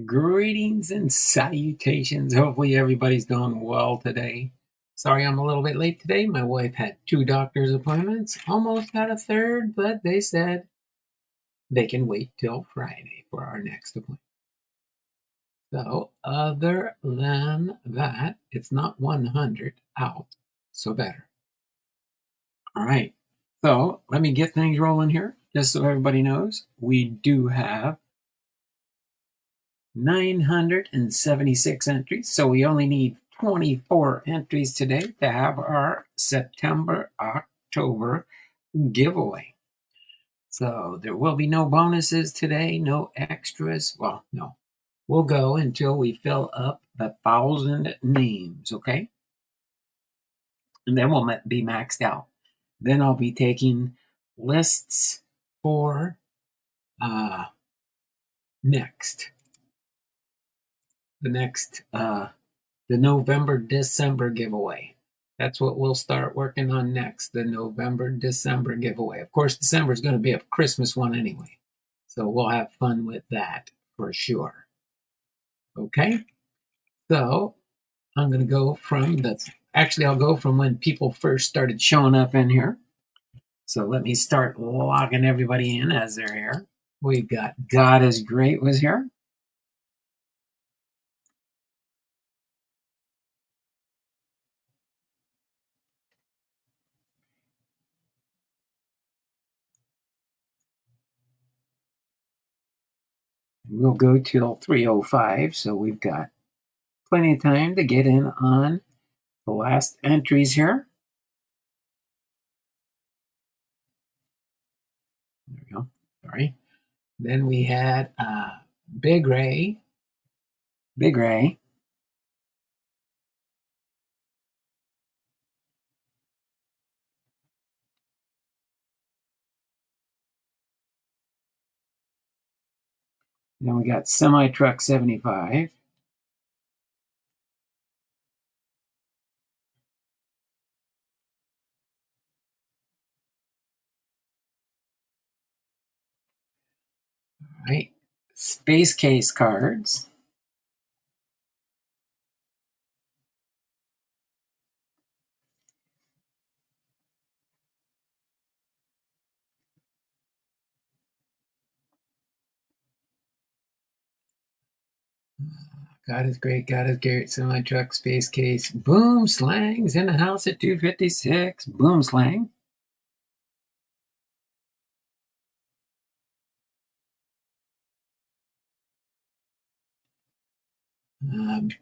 Greetings and salutations. Hopefully, everybody's doing well today. Sorry I'm a little bit late today. My wife had two doctor's appointments, almost had a third, but they said they can wait till Friday for our next appointment. So, other than that, it's not 100 out, so better. All right. So, let me get things rolling here, just so everybody knows. We do have 976 entries. So we only need 24 entries today to have our September October giveaway. So there will be no bonuses today, no extras. Well, no. We'll go until we fill up the 1,000 names, okay? And then we'll be maxed out. Then I'll be taking lists for next. The November December giveaway. That's what we'll start working on next, the November December giveaway. Of course, December is going to be a Christmas one anyway, so we'll have fun with that for sure. Okay, so I'm going to go from I'll go from when people first started showing up in here. So let me start logging everybody in as they're here. We've got God is Great was here. We'll go till 3:05, so we've got plenty of time to get in on the last entries here. There we go. Sorry. Then we had Big Ray. Big Ray. Then we got Semi Truck 75. All right. Space Case cards. God is Great, God is Great, Semi Truck, Space Case, Boom Slang's in the house at 256. Boom Slang.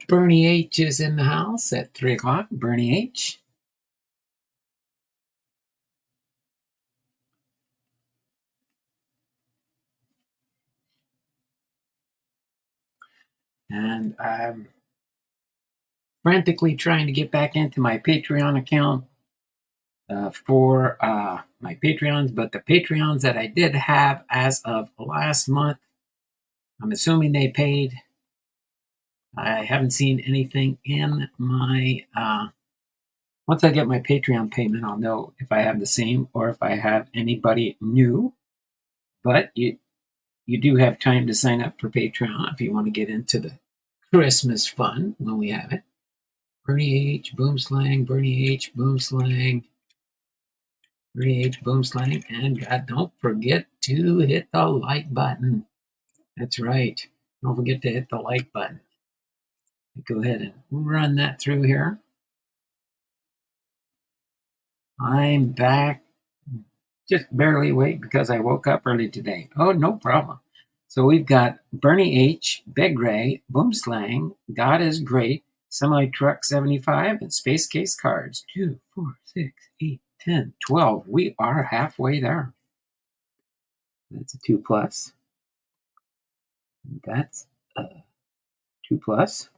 Bernie H is in the house at 3 o'clock. Bernie H. And I'm frantically trying to get back into my Patreon account for my Patreons, but the Patreons that I did have as of last month, I'm assuming they paid. I haven't seen anything in my. Once I get my Patreon payment, I'll know if I have the same or if I have anybody new. But you do have time to sign up for Patreon if you want to get into the Christmas fun when we have it. Bernie H, Boom Slang, Bernie H, Boom Slang, Bernie H, Boom Slang, and God, don't forget to hit the like button. That's right. Don't forget to hit the like button. Go ahead and run that through here. I'm back. Just barely awake because I woke up early today. Oh, no problem. So we've got Bernie H, Big Ray, Boom Slang, God is Great, Semi Truck 75, and Space Case cards. 2, 4, 6, 8, 10, 12. We are halfway there. That's a 2 plus. That's a 2 plus.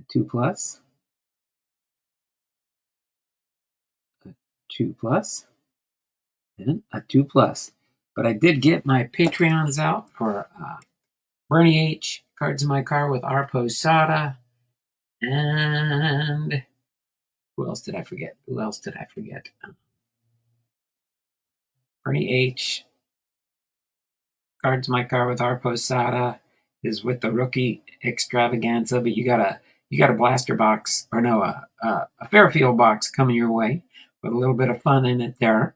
2 plus. A 2 plus. And a 2 plus. But I did get my Patreons out for Bernie H, Cards in My Car with R. Posada, and who else did I forget? Bernie H, Cards My Car with our Posada is with the rookie extravaganza, but you got a blaster box, or no, a Fairfield box coming your way with a little bit of fun in it there,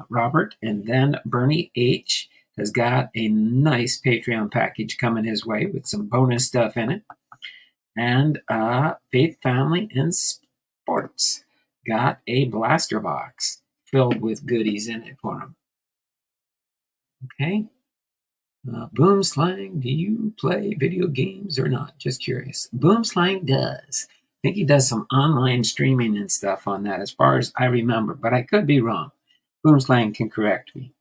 Robert. And then Bernie H has got a nice Patreon package coming his way with some bonus stuff in it. And Faith, Family, and Sports got a blaster box filled with goodies in it for him. Okay. Boom Slang, do you play video games or not? Just curious. Boom Slang does. I think he does some online streaming and stuff on that, as far as I remember, but I could be wrong. Boom Slang can correct me.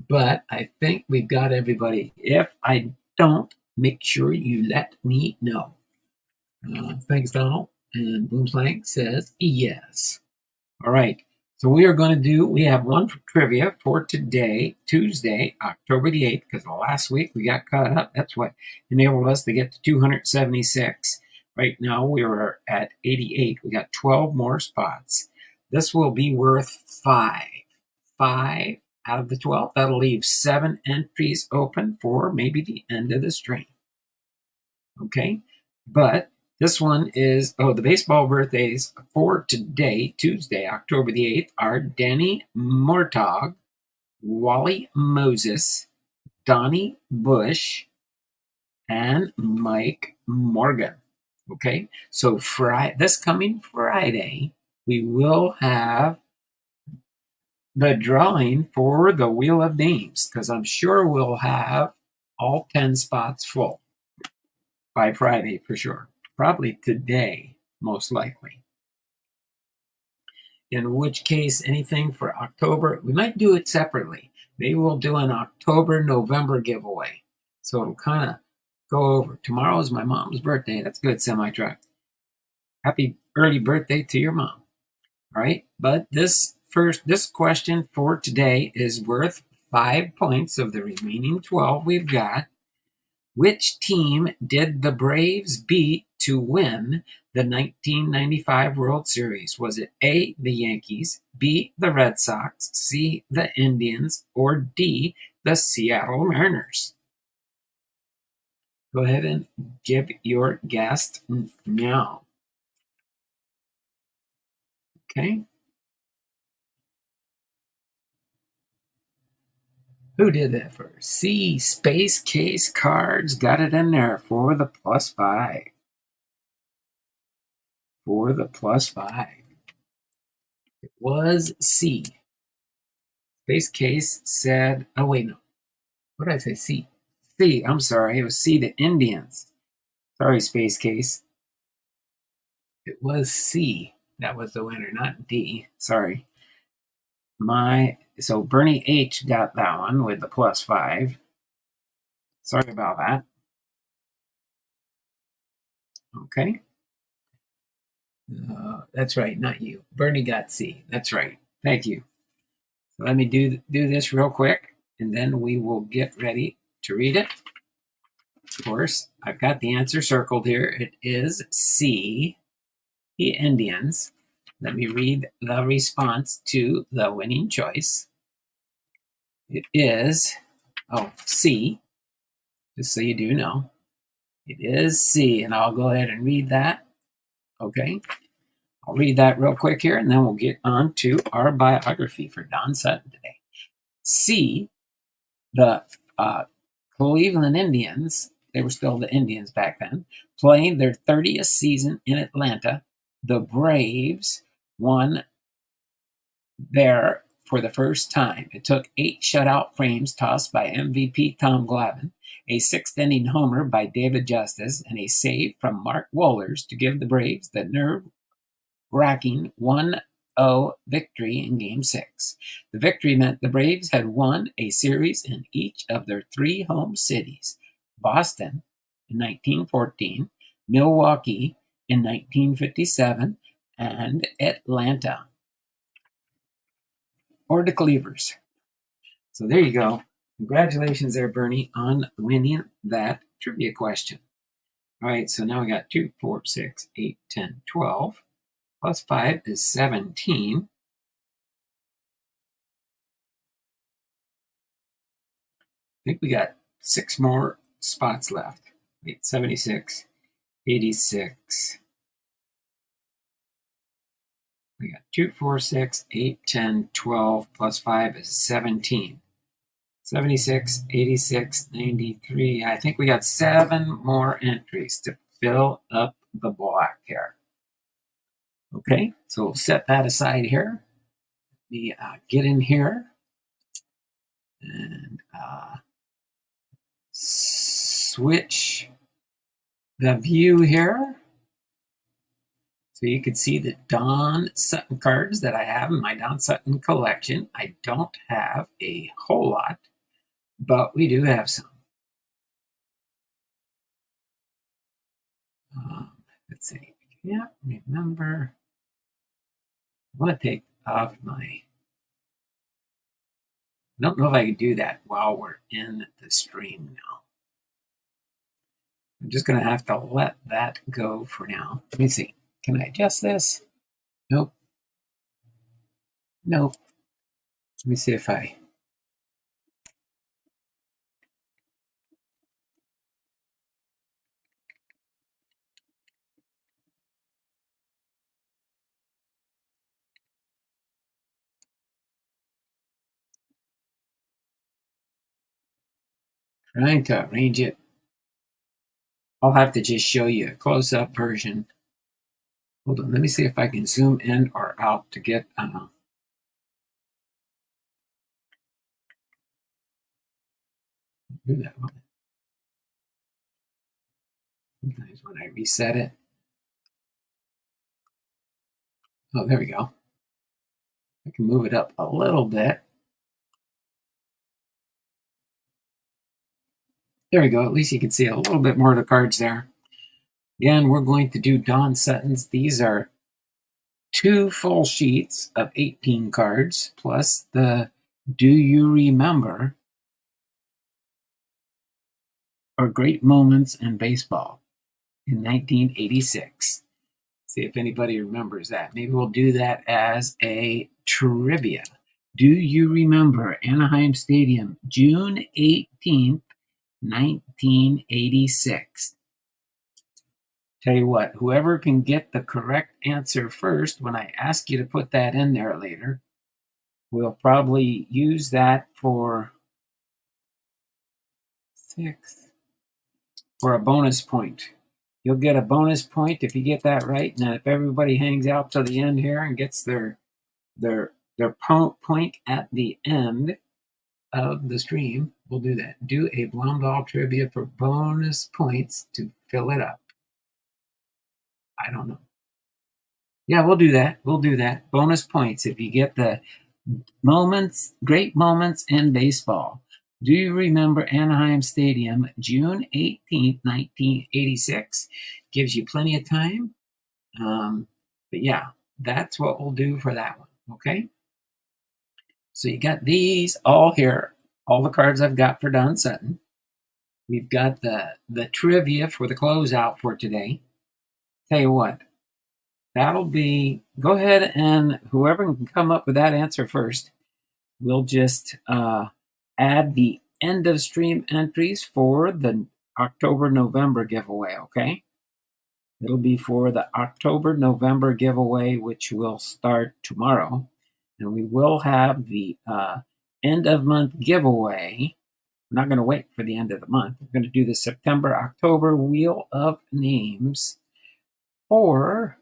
But I think we've got everybody. If I don't, make sure you let me know. Thanks, Donald. And Boom Slang says yes. All right. So we have one trivia for today, Tuesday, October the 8th, because last week we got caught up. That's what enabled us to get to 276. Right now we are at 88. We got 12 more spots. This will be worth 5. 5 out of the 12. That'll leave 7 entries open for maybe the end of the stream. Okay? But this one is, the baseball birthdays for today, Tuesday, October the 8th, are Danny Mortog, Wally Moses, Donnie Bush, and Mike Morgan. Okay, so this coming Friday, we will have the drawing for the Wheel of Names, because I'm sure we'll have all 10 spots full by Friday for sure. Probably today, most likely. In which case, anything for October, we might do it separately. Maybe we'll do an October-November giveaway. So it'll kind of go over. Tomorrow is my mom's birthday. That's good, semi-truck. Happy early birthday to your mom. All right, but this question for today is worth 5 points of the remaining 12 we've got. Which team did the Braves beat to win the 1995 World Series? Was it A, the Yankees, B, the Red Sox, C, the Indians, or D, the Seattle Mariners? Go ahead and give your guess now. Okay. Who did that first? C, Space Case Cards. Got it in there for the +5. For the +5. It was C. Space Case said, oh, wait, no. What did I say? C. C, I'm sorry. It was C, the Indians. Sorry, Space Case. It was C. That was the winner, not D. Sorry. So Bernie H got that one with the +5. Sorry about that. Okay. That's right, not you. Bernie got C. That's right. Thank you. So let me do this real quick, and then we will get ready to read it. Of course, I've got the answer circled here. It is C, the Indians. Let me read the response to the winning choice. It is, C, just so you do know. It is C, and I'll go ahead and read that. Okay. I'll read that real quick here, and then we'll get on to our biography for Don Sutton today. C, the Cleveland Indians, they were still the Indians back then, playing their 30th season in Atlanta. The Braves won there for the first time. It took 8 shutout frames tossed by MVP Tom Glavine, a 6th-inning homer by David Justice, and a save from Mark Wohlers to give the Braves the nerve-wracking 1-0 victory in Game 6. The victory meant the Braves had won a series in each of their 3 home cities: Boston in 1914, Milwaukee in 1957, and Atlanta. Or the Cleavers. So there you go. Congratulations there, Bernie, on winning that trivia question. All right, so now we got 2, 4, 6, 8, 10, 12. +5 is 17. think we got 6 more spots left. Wait, 76, 86. We got 2, 4, 6, 8, 10, 12, plus 5 is 17. 76, 86, 93. I think we got 7 more entries to fill up the block here. Okay, so we'll set that aside here. Let me get in here and switch the view here. So you can see the Don Sutton cards that I have in my Don Sutton collection. I don't have a whole lot, but we do have some. Let's see. I can't remember. I want to take off my... I don't know if I can do that while we're in the stream now. I'm just going to have to let that go for now. Let me see. Can I adjust this? Nope. Nope. Let me see if I... Trying to arrange it. I'll have to just show you a close-up version. Hold on, let me see if I can zoom in or out to get... do that one. Sometimes when I reset it... Oh, there we go. I can move it up a little bit. There we go. At least you can see a little bit more of the cards there. Again, we're going to do Don Sutton's. These are 2 full sheets of 18 cards, plus the Do You Remember or Great Moments in Baseball in 1986. See if anybody remembers that. Maybe we'll do that as a trivia. Do you remember Anaheim Stadium, June 18th, 1986? Tell you what, whoever can get the correct answer first, when I ask you to put that in there later, we'll probably use that for a bonus point. You'll get a bonus point if you get that right. And if everybody hangs out to the end here and gets their point at the end of the stream, we'll do that. Do a Blondall trivia for bonus points to fill it up. I don't know. Yeah, we'll do that. We'll do that. Bonus points if you get the great moments in baseball. Do you remember Anaheim Stadium, June 18th, 1986? Gives you plenty of time. But yeah, that's what we'll do for that one. Okay. So you got these all here. All the cards I've got for Don Sutton. We've got the trivia for the closeout for today. Tell you what, that'll be, go ahead and whoever can come up with that answer first, we'll just add the end of stream entries for the October-November giveaway, okay? It'll be for the October-November giveaway, which will start tomorrow. And we will have the end of month giveaway. We're not going to wait for the end of the month. We're going to do the September-October Wheel of Names for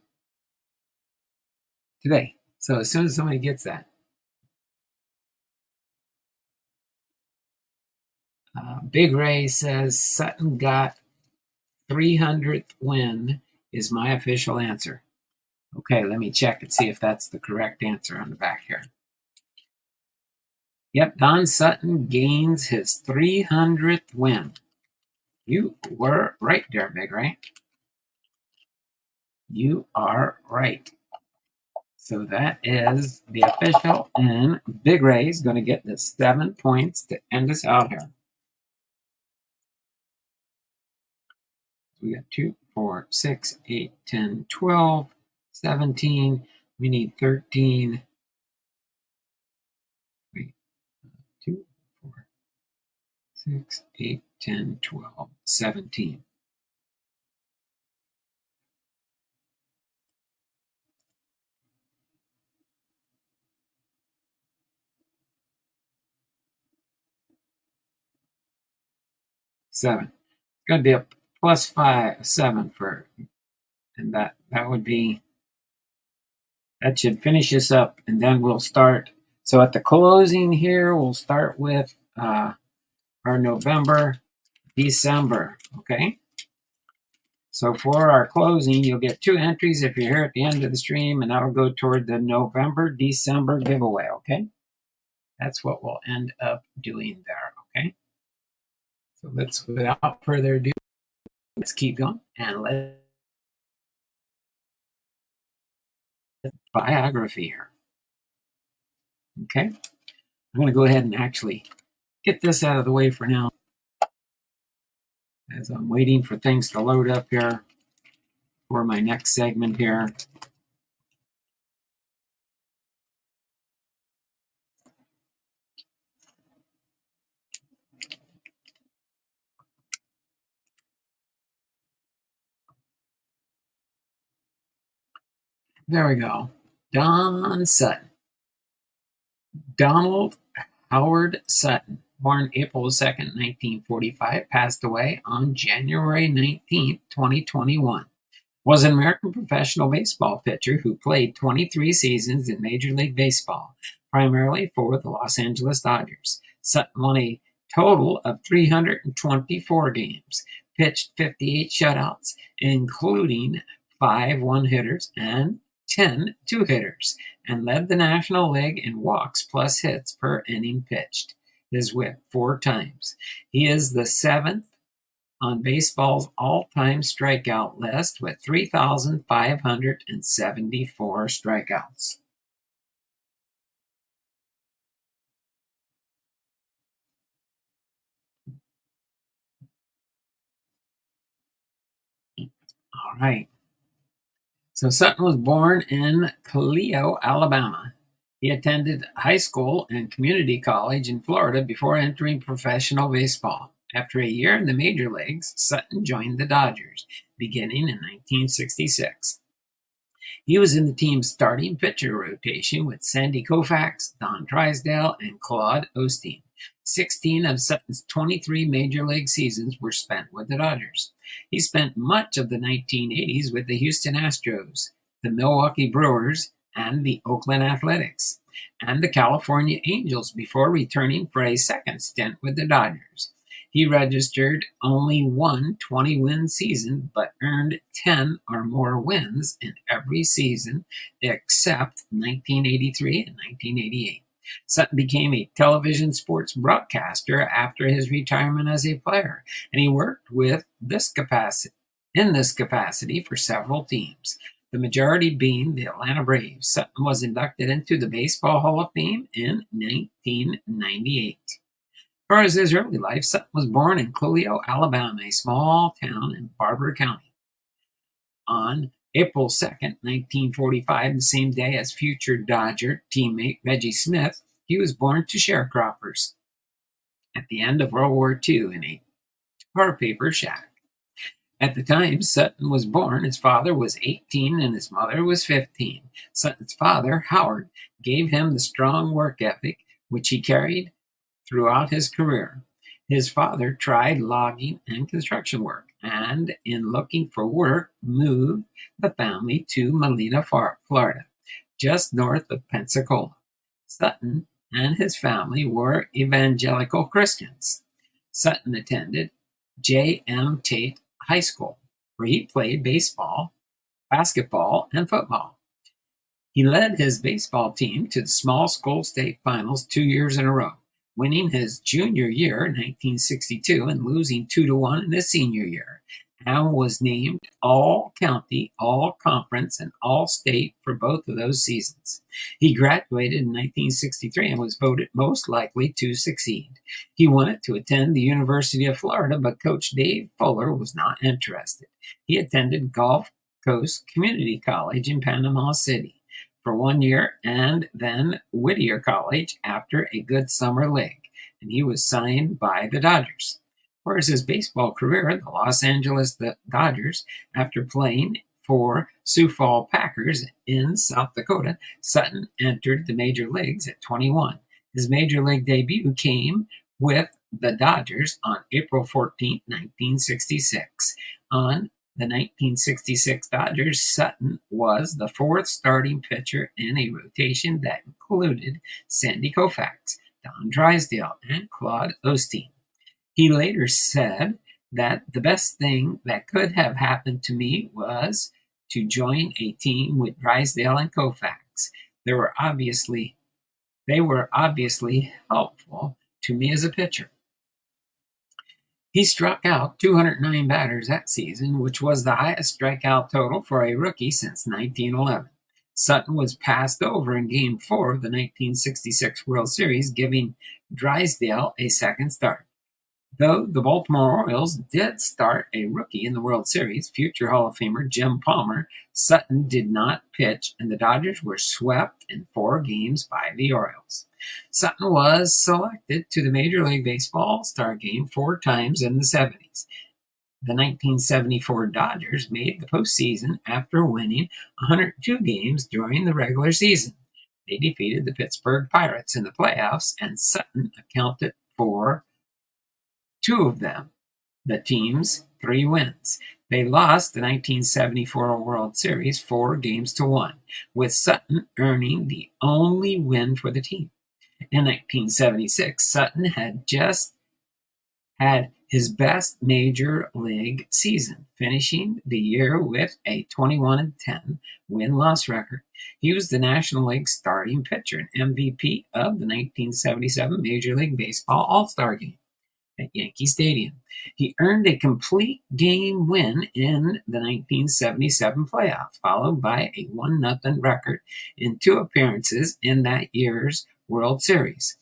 today. So as soon as somebody gets that. Big Ray says Sutton got 300th win is my official answer. Okay, let me check and see if that's the correct answer on the back here. Yep, Don Sutton gains his 300th win. You were right there, Big Ray. You are right. So that is the official, and Big Ray is going to get the 7 points to end us out here. We got 2, 4, 6, 8, 10, 12, 17. We need 13. Wait, 2, 4, 6, 8, 10, 12, 17. Seven. It's going to be a plus 5, 7 for, and that would be, that should finish us up, and then we'll start. So at the closing here, we'll start with our November, December, okay? So for our closing, you'll get 2 entries if you're here at the end of the stream, and that will go toward the November, December giveaway, okay? That's what we'll end up doing there, okay? So let's, without further ado, let's keep going and let's biography here. Okay, I'm going to go ahead and actually get this out of the way for now, as I'm waiting for things to load up here for my next segment here. There we go. Don Sutton. Donald Howard Sutton, born April 2nd, 1945, passed away on January 19th, 2021. Was an American professional baseball pitcher who played 23 seasons in Major League Baseball, primarily for the Los Angeles Dodgers. Sutton won a total of 324 games, pitched 58 shutouts, including 5 one-hitters and 10 two-hitters, and led the National League in walks plus hits per inning pitched. His whip 4 times. He is the 7th on baseball's all-time strikeout list with 3,574 strikeouts. All right. So Sutton was born in Clio, Alabama. He attended high school and community college in Florida before entering professional baseball. After a year in the major leagues, Sutton joined the Dodgers, beginning in 1966. He was in the team's starting pitcher rotation with Sandy Koufax, Don Drysdale, and Claude Osteen. 16 of Sutton's 23 major league seasons were spent with the Dodgers. He spent much of the 1980s with the Houston Astros, the Milwaukee Brewers, and the Oakland Athletics, and the California Angels before returning for a second stint with the Dodgers. He registered only one 20-win season, but earned 10 or more wins in every season except 1983 and 1988. Sutton became a television sports broadcaster after his retirement as a player, and he worked in this capacity for several teams, the majority being the Atlanta Braves. Sutton was inducted into the Baseball Hall of Fame in 1998. As far as his early life, Sutton was born in Clio, Alabama, a small town in Barber County. On April 2nd, 1945, the same day as future Dodger teammate Reggie Smith, he was born to sharecroppers at the end of World War II in a tar paper shack. At the time Sutton was born, his father was 18 and his mother was 15. Sutton's father, Howard, gave him the strong work ethic which he carried throughout his career. His father tried logging and construction work, and in looking for work, moved the family to Molina, Florida, just north of Pensacola. Sutton and his family were evangelical Christians. Sutton attended J.M. Tate High School, where he played baseball, basketball, and football. He led his baseball team to the small school state finals 2 years in a row, winning his junior year in 1962 and losing 2-1 in his senior year, and was named All-County, All-Conference, and All-State for both of those seasons. He graduated in 1963 and was voted most likely to succeed. He wanted to attend the University of Florida, but Coach Dave Fuller was not interested. He attended Gulf Coast Community College in Panama City for 1 year, and then Whittier College after a good summer league, and he was signed by the Dodgers. For his baseball career, the Los Angeles Dodgers, after playing for Sioux Falls Packers in South Dakota, Sutton entered the major leagues at 21. His major league debut came with the Dodgers on April 14, 1966. On the 1966 Dodgers, Sutton was the fourth starting pitcher in a rotation that included Sandy Koufax, Don Drysdale, and Claude Osteen. He later said that the best thing that could have happened to me was to join a team with Drysdale and Koufax. They were obviously helpful to me as a pitcher. He struck out 209 batters that season, which was the highest strikeout total for a rookie since 1911. Sutton was passed over in Game 4 of the 1966 World Series, giving Drysdale a second start. Though the Baltimore Orioles did start a rookie in the World Series, future Hall of Famer Jim Palmer, Sutton did not pitch, and the Dodgers were swept in 4 games by the Orioles. Sutton was selected to the Major League Baseball All-Star Game 4 times in the 70s. The 1974 Dodgers made the postseason after winning 102 games during the regular season. They defeated the Pittsburgh Pirates in the playoffs, and Sutton accounted for 2 of them, the team's 3 wins. They lost the 1974 World Series 4-1, with Sutton earning the only win for the team. In 1976, Sutton had just had his best major league season, finishing the year with a 21-10 win-loss record. He was the National League starting pitcher and MVP of the 1977 Major League Baseball All-Star Game at Yankee Stadium. He earned a complete game win in the 1977 playoff, followed by a 1-0 record in 2 appearances in that year's World Series,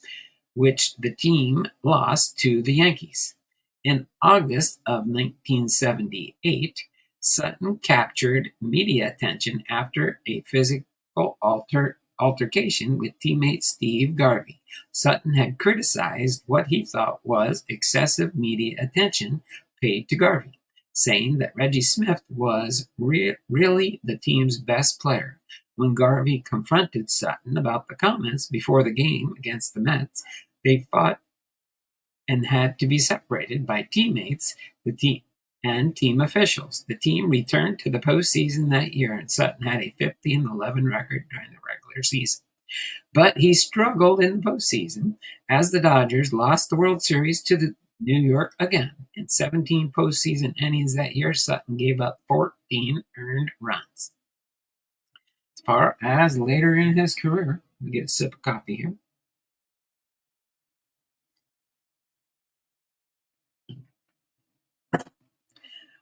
which the team lost to the Yankees. In August of 1978, Sutton captured media attention after a physical altercation with teammate Steve Garvey. Sutton had criticized what he thought was excessive media attention paid to Garvey, saying that Reggie Smith was really the team's best player. When Garvey confronted Sutton about the comments before the game against the Mets, they fought and had to be separated by teammates, the team, and team officials. The team returned to the postseason that year, and Sutton had a 50-11 record during the regular season. But he struggled in the postseason as the Dodgers lost the World Series to the New York again. In 17 postseason innings that year, Sutton gave up 14 earned runs. As far as later in his career, we get a sip of coffee here.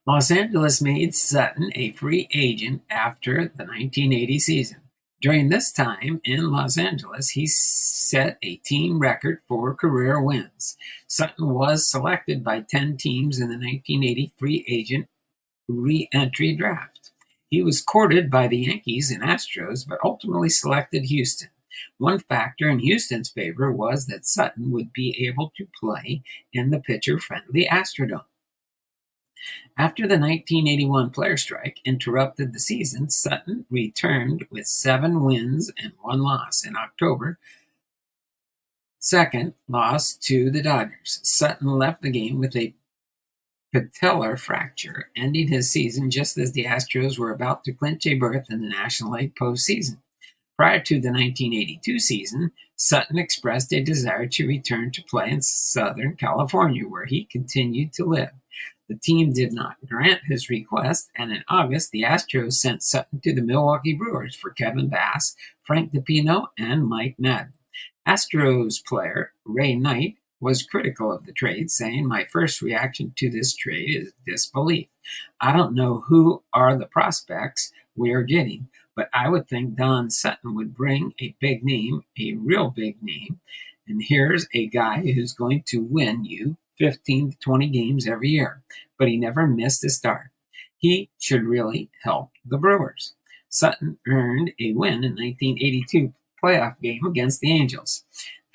Los Angeles made Sutton a free agent after the 1980 season. During this time in Los Angeles, he set a team record for career wins. Sutton was selected by 10 teams in the 1980 free agent re-entry draft. He was courted by the Yankees and Astros, but ultimately selected Houston. One factor in Houston's favor was that Sutton would be able to play in the pitcher-friendly Astrodome. After the 1981 player strike interrupted the season, Sutton returned with 7 wins and 1 loss. In October 2nd, loss to the Dodgers. Sutton left the game with a patellar fracture, ending his season just as the Astros were about to clinch a berth in the National League postseason. Prior to the 1982 season, Sutton expressed a desire to return to play in Southern California, where he continued to live. The team did not grant his request, and in August, the Astros sent Sutton to the Milwaukee Brewers for Kevin Bass, Frank DiPino, and Mike Madden. Astros player Ray Knight was critical of the trade, saying, "My first reaction to this trade is disbelief. I don't know who are the prospects we are getting, but I would think Don Sutton would bring a big name, a real big name, and here's a guy who's going to win you 15 to 20 games every year, but he never missed a start. He should really help the Brewers." Sutton earned a win in 1982 playoff game against the Angels.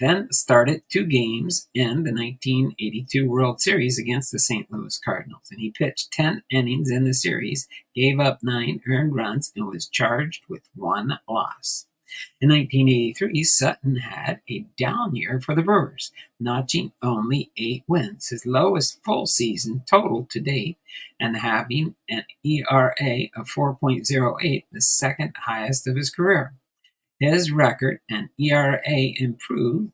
then started 2 games in the 1982 World Series against the St. Louis Cardinals, and he pitched 10 innings in the series, gave up 9 earned runs, and was charged with 1 loss. In 1983, Sutton had a down year for the Brewers, notching only 8 wins, his lowest full season total to date, and having an ERA of 4.08, the second highest of his career. His record and ERA improved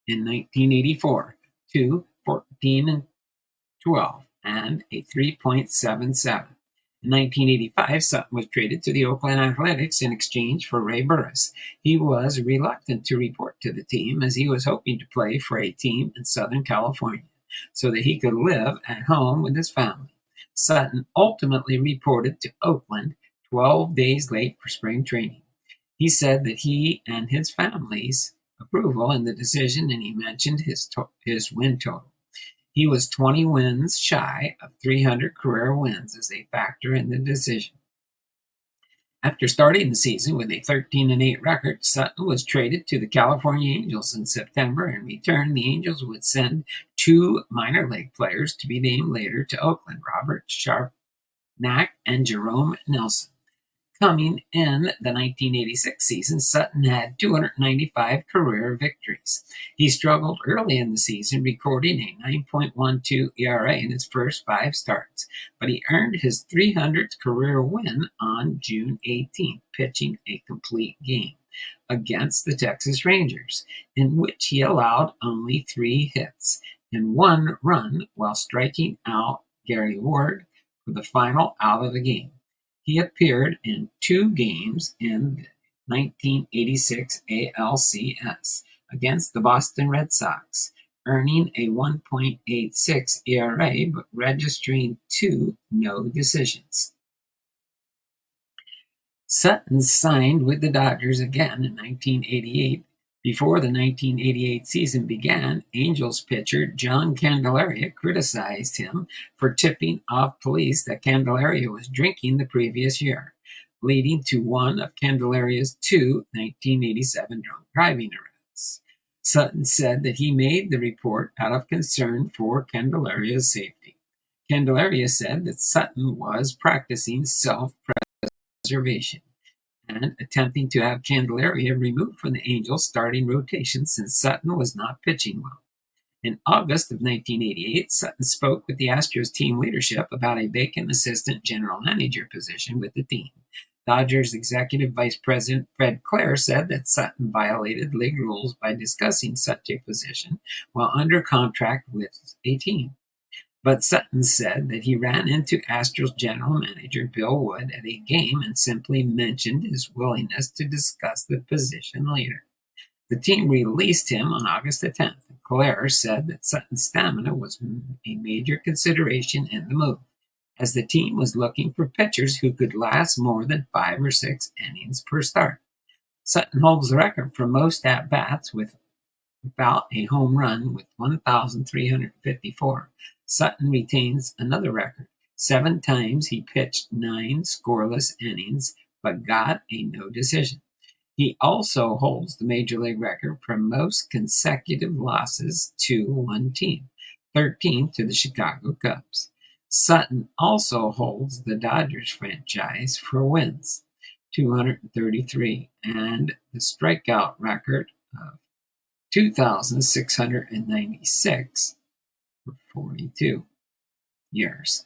in 1984 to 14-12 and a 3.77. In 1985, Sutton was traded to the Oakland Athletics in exchange for Ray Burris. He was reluctant to report to the team as he was hoping to play for a team in Southern California so that he could live at home with his family. Sutton ultimately reported to Oakland 12 days late for spring training. He said that he and his family's approval in the decision, and he mentioned his win total. He was 20 wins shy of 300 career wins as a factor in the decision. After starting the season with a 13-8 record, Sutton was traded to the California Angels in September. In return, the Angels would send 2 minor league players to be named later to Oakland, Robert Sharpnack and Jerome Nelson. Coming in the 1986 season, Sutton had 295 career victories. He struggled early in the season, recording a 9.12 ERA in his first 5 starts, but he earned his 300th career win on June 18th, pitching a complete game against the Texas Rangers, in which he allowed only 3 hits and 1 run while striking out Gary Ward for the final out of the game. He appeared in 2 games in the 1986 ALCS against the Boston Red Sox, earning a 1.86 ERA but registering 2 no decisions. Sutton signed with the Dodgers again in 1988. Before the 1988 season began, Angels pitcher John Candelaria criticized him for tipping off police that Candelaria was drinking the previous year, leading to one of Candelaria's 2 1987 drunk driving arrests. Sutton said that he made the report out of concern for Candelaria's safety. Candelaria said that Sutton was practicing self-preservation and attempting to have Candelaria removed from the Angels' starting rotation since Sutton was not pitching well. In August of 1988, Sutton spoke with the Astros team leadership about a vacant assistant general manager position with the team. Dodgers executive vice president Fred Clare said that Sutton violated league rules by discussing such a position while under contract with a team. But Sutton said that he ran into Astros general manager Bill Wood at a game and simply mentioned his willingness to discuss the position later. The team released him on August the 10th. Clare said that Sutton's stamina was a major consideration in the move, as the team was looking for pitchers who could last more than 5 or 6 innings per start. Sutton holds the record for most at-bats without a home run with 1,354. Sutton retains another record. 7 times he pitched 9 scoreless innings, but got a no decision. He also holds the major league record for most consecutive losses to one team, 13 to the Chicago Cubs. Sutton also holds the Dodgers franchise for wins, 233, and the strikeout record of 2,696 for 42 years,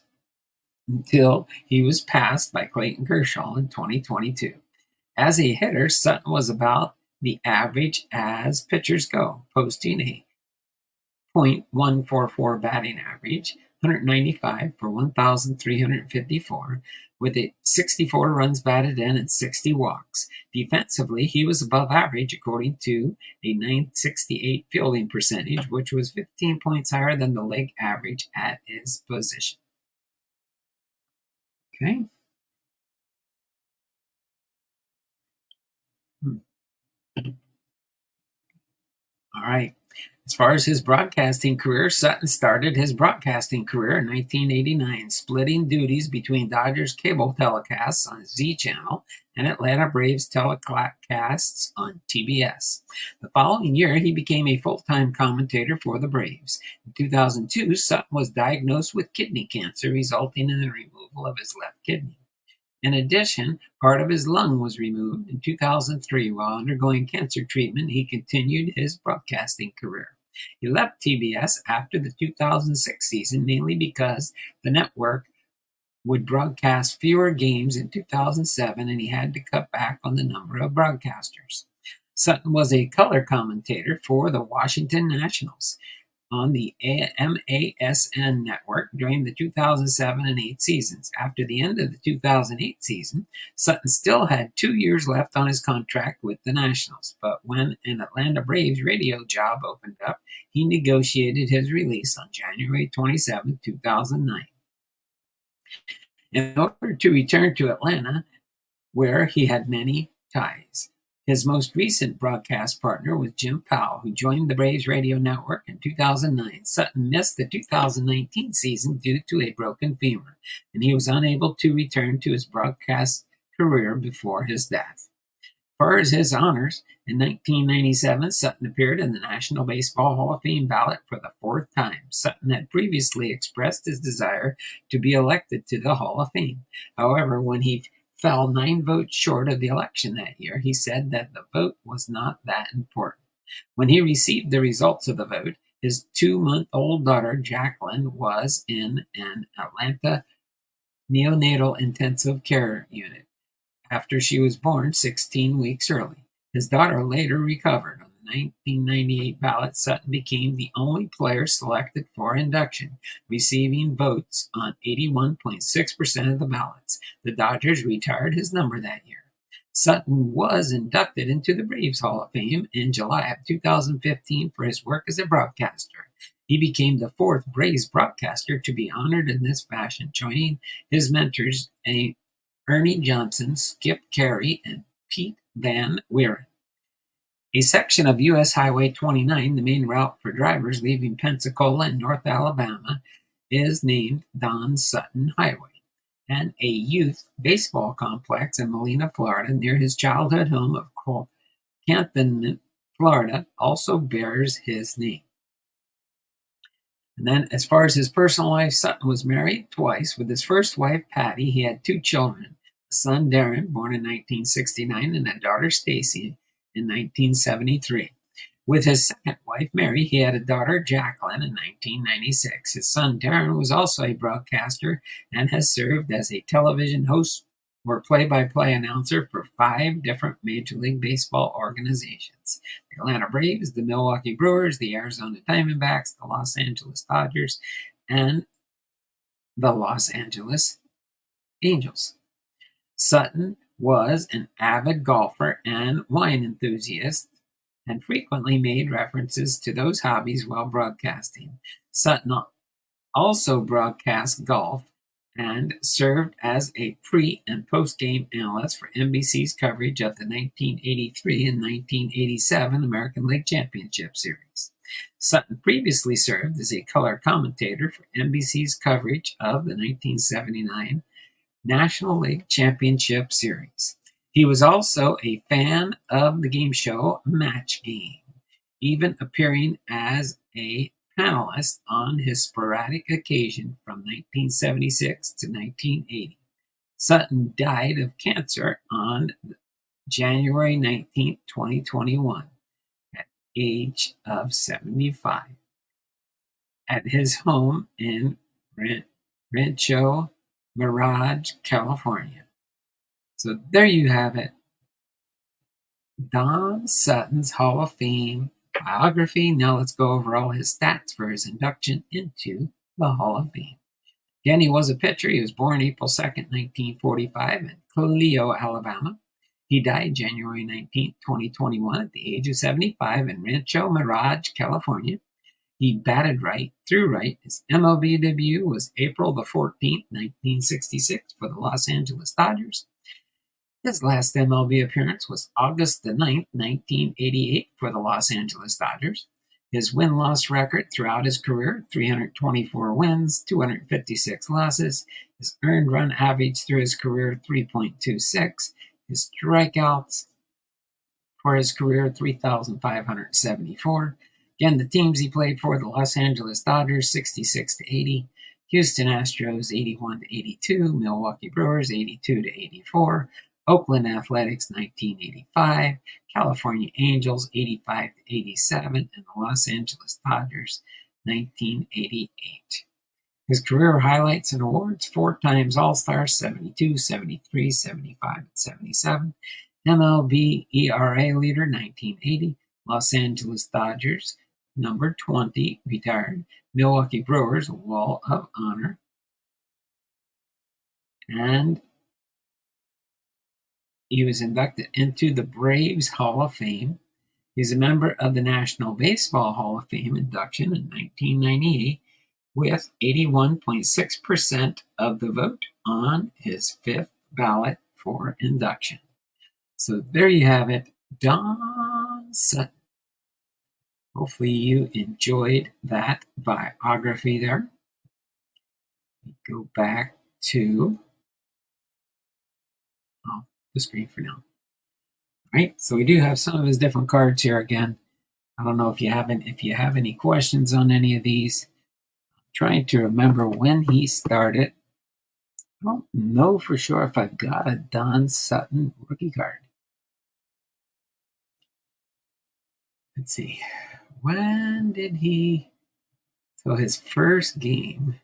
until he was passed by Clayton Kershaw in 2022. As a hitter, Sutton was about the average as pitchers go, posting a .144 batting average, 195 for 1,354, with 64 runs batted in and 60 walks. Defensively, he was above average according to a .968 fielding percentage, which was 15 points higher than the league average at his position. Okay. All right. As far as his broadcasting career, Sutton started his broadcasting career in 1989, splitting duties between Dodgers cable telecasts on Z Channel and Atlanta Braves telecasts on TBS. The following year, he became a full-time commentator for the Braves. In 2002, Sutton was diagnosed with kidney cancer, resulting in the removal of his left kidney. In addition, part of his lung was removed. In 2003. While undergoing cancer treatment, he continued his broadcasting career. He left TBS after the 2006 season, mainly because the network would broadcast fewer games in 2007 and he had to cut back on the number of broadcasters. Sutton was a color commentator for the Washington Nationals on the MASN network during the 2007 and 8 seasons. After the end of the 2008 season, Sutton still had 2 years left on his contract with the Nationals, but when an Atlanta Braves radio job opened up, he negotiated his release on January 27, 2009. In order to return to Atlanta, where he had many ties. His most recent broadcast partner was Jim Powell, who joined the Braves radio network in 2009. Sutton missed the 2019 season due to a broken femur, and he was unable to return to his broadcast career before his death. As far as his honors, in 1997, Sutton appeared in the National Baseball Hall of Fame ballot for the 4th time. Sutton had previously expressed his desire to be elected to the Hall of Fame. However, when he fell 9 votes short of the election that year, he said that the vote was not that important. When he received the results of the vote, his 2-month-old daughter, Jacqueline, was in an Atlanta neonatal intensive care unit after she was born 16 weeks early. His daughter later recovered. On the 1998 ballot, Sutton became the only player selected for induction, receiving votes on 81.6% of the ballots. The Dodgers retired his number that year. Sutton was inducted into the Braves Hall of Fame in July of 2015 for his work as a broadcaster. He became the 4th Braves broadcaster to be honored in this fashion, joining his mentors, Ernie Johnson, Skip Carey, and Pete Van Wieren. A section of U.S. Highway 29, the main route for drivers leaving Pensacola and North Alabama, is named Don Sutton Highway, and a youth baseball complex in Molina, Florida, near his childhood home of Cantonment, Florida, also bears his name. And then, as far as his personal life, Sutton was married twice. With his first wife, Patty, he had 2 children, a son, Darren, born in 1969, and a daughter, Stacy, in 1973. With his second wife, Mary, he had a daughter, Jacqueline, in 1996. His son, Darren, was also a broadcaster and has served as a television host or play-by-play announcer for 5 different Major League Baseball organizations: the Atlanta Braves, the Milwaukee Brewers, the Arizona Diamondbacks, the Los Angeles Dodgers, and the Los Angeles Angels. Sutton was an avid golfer and wine enthusiast and frequently made references to those hobbies while broadcasting. Sutton also broadcast golf and served as a pre- and post-game analyst for NBC's coverage of the 1983 and 1987 American League Championship Series. Sutton previously served as a color commentator for NBC's coverage of the 1979 National League Championship Series. He was also a fan of the game show Match Game, even appearing as a panelist on his sporadic occasion from 1976 to 1980. Sutton died of cancer on January 19, 2021, at the age of 75, at his home in Rancho Mirage, California. So there you have it. Don Sutton's Hall of Fame biography. Now let's go over all his stats for his induction into the Hall of Fame. Again, he was a pitcher. He was born April 2nd, 1945 in Clio, Alabama. He died January 19, 2021 at the age of 75 in Rancho Mirage, California. He batted right, threw right. His MLB debut was April the 14th, 1966 for the Los Angeles Dodgers. His last MLB appearance was August the 9th, 1988 for the Los Angeles Dodgers. His win-loss record throughout his career, 324 wins, 256 losses. His earned run average through his career, 3.26. His strikeouts for his career, 3,574. Again, the teams he played for, the Los Angeles Dodgers, 66-80. Houston Astros, 81-82. Milwaukee Brewers, 82-84. Oakland Athletics, 1985. California Angels, 85-87. And the Los Angeles Dodgers, 1988. His career highlights and awards: 4 times All-Star, 72, 73, 75, and 77. MLB ERA leader, 1980. Los Angeles Dodgers, number 20, retired. Milwaukee Brewers, Wall of Honor. And he was inducted into the Braves Hall of Fame. He's a member of the National Baseball Hall of Fame induction in 1998 with 81.6% of the vote on his 5th ballot for induction. So there you have it, Don Sutton. Hopefully you enjoyed that biography there. Go back to the screen for now. All right, so we do have some of his different cards here again. I don't know if you have any questions on any of these. I'm trying to remember when he started. I don't know for sure if I've got a Don Sutton rookie card. Let's see. When did he? So his first game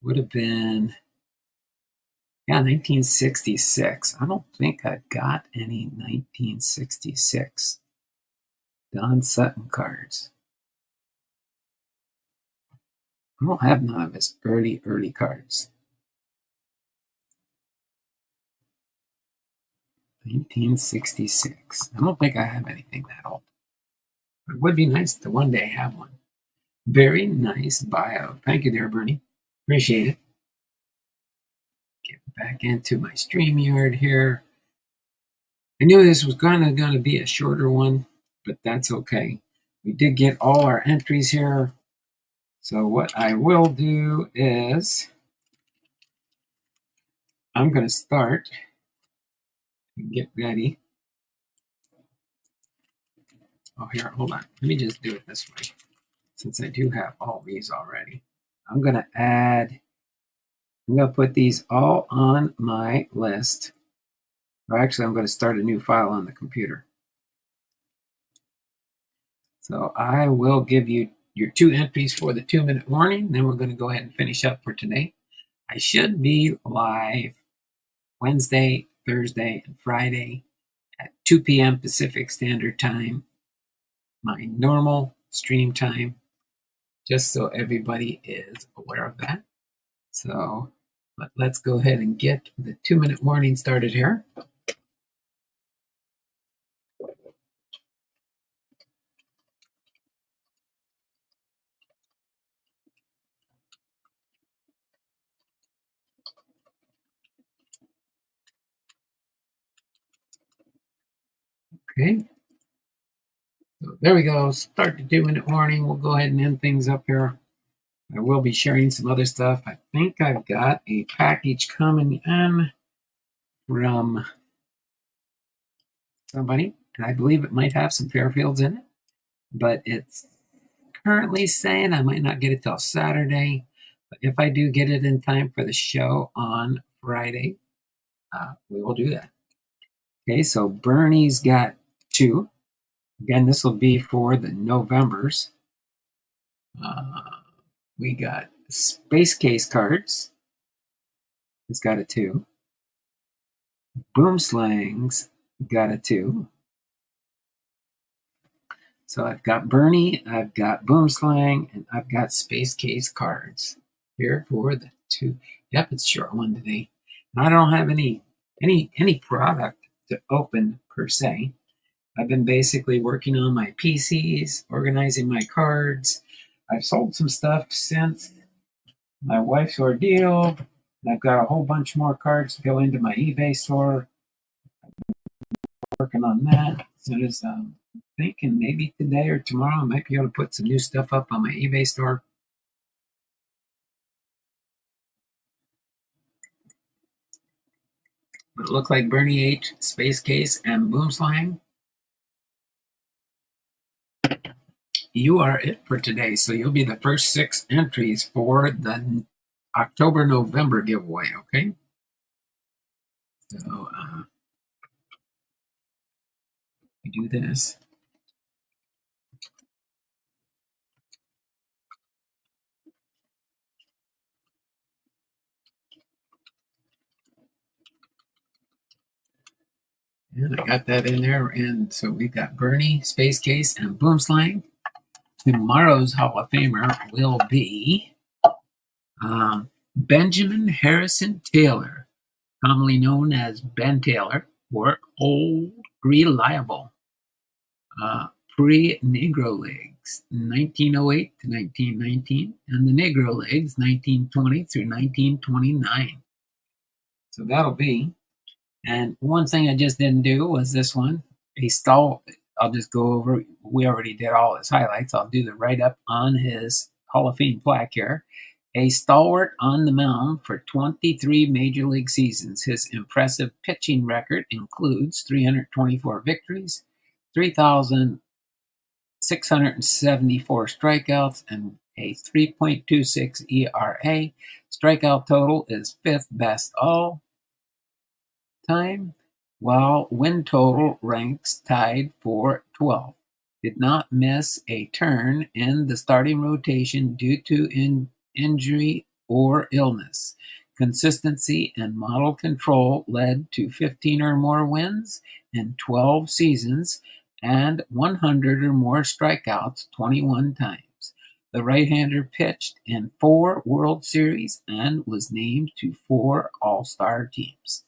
would have been, 1966. I don't think I've got any 1966 Don Sutton cards. I don't have none of his early cards. 1966. I don't think I have anything that old. It would be nice to one day have one. Very nice bio. Thank you there, Bernie. Appreciate it. Get back into my StreamYard here. I knew this was going to be a shorter one, but that's okay. We did get all our entries here. So what I will do is I'm going to start and get ready. Oh, here, hold on. Let me just do it this way. Since I do have all these already, I'm going to put these all on my list. Or actually, I'm going to start a new file on the computer. So I will give you your 2 entries for the 2-minute warning. Then we're going to go ahead and finish up for today. I should be live Wednesday, Thursday, and Friday at 2 p.m. Pacific Standard Time, my normal stream time, just so everybody is aware of that. So let's go ahead and get the 2-minute warning started here. Okay. So there we go. Start the 2-minute warning. We'll go ahead and end things up here. I will be sharing some other stuff. I think I've got a package coming in from somebody, and I believe it might have some Fairfields in it, but it's currently saying I might not get it till Saturday. But if I do get it in time for the show on Friday, we will do that. Okay, so Bernie's got 2. Again, this will be for the Novembers. We got Space Case cards. He's got a 2. Boom Slang's got a 2. So I've got Bernie, I've got Boom Slang, and I've got Space Case cards here for the 2. Yep, it's short one today. And I don't have any product to open per se. I've been basically working on my PCs, organizing my cards. I've sold some stuff since my wife's ordeal. And I've got a whole bunch more cards to go into my eBay store. I'm working on that. As soon as Thinking maybe today or tomorrow I might be able to put some new stuff up on my eBay store. But it looked like Bernie H, Space Case, and Boomslang. You are it for today. So you'll be the first 6 entries for the October-November giveaway, okay? So we do this. And I got that in there. And so we've got Bernie, Space Case, and Boomslang. Tomorrow's Hall of Famer will be Benjamin Harrison Taylor, commonly known as Ben Taylor, or Old Reliable. Pre-Negro Legs, 1908 to 1919, and the Negro Legs, 1920 through 1929. So that'll be. And one thing I just didn't do was this one. I'll just go over. We already did all his highlights. I'll do the write up on his Hall of Fame plaque here. A stalwart on the mound for 23 major league seasons. His impressive pitching record includes 324 victories, 3,674 strikeouts, and a 3.26 ERA. Strikeout total is fifth best all time, while win total ranks tied for 12th. Did not miss a turn in the starting rotation due to injury or illness. Consistency and model control led to 15 or more wins in 12 seasons and 100 or more strikeouts 21 times. The right-hander pitched in 4 World Series and was named to 4 All-Star teams.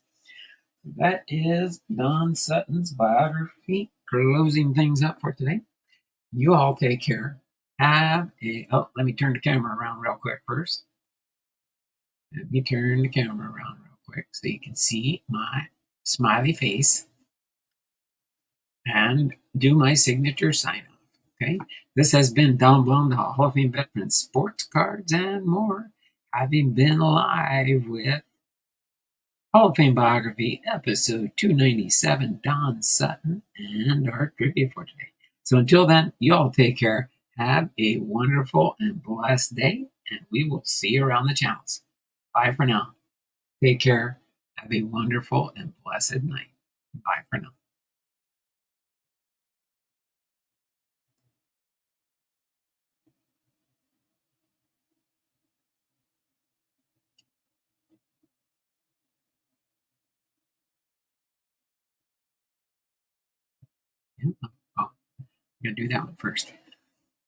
That is Don Sutton's biography, closing things up for today. You all take care. Let me turn the camera around real quick first. Let me turn the camera around real quick so you can see my smiley face and do my signature sign off. Okay. This has been Don Blum, the Hall of Fame veteran, sports cards and more. Having been live with Hall of Fame Biography, episode 297, Don Sutton, and our trivia for today. So until then, you all take care. Have a wonderful and blessed day, and we will see you around the channels. Bye for now. Take care. Have a wonderful and blessed night. Bye for now. Oh, I'm going to do that one first.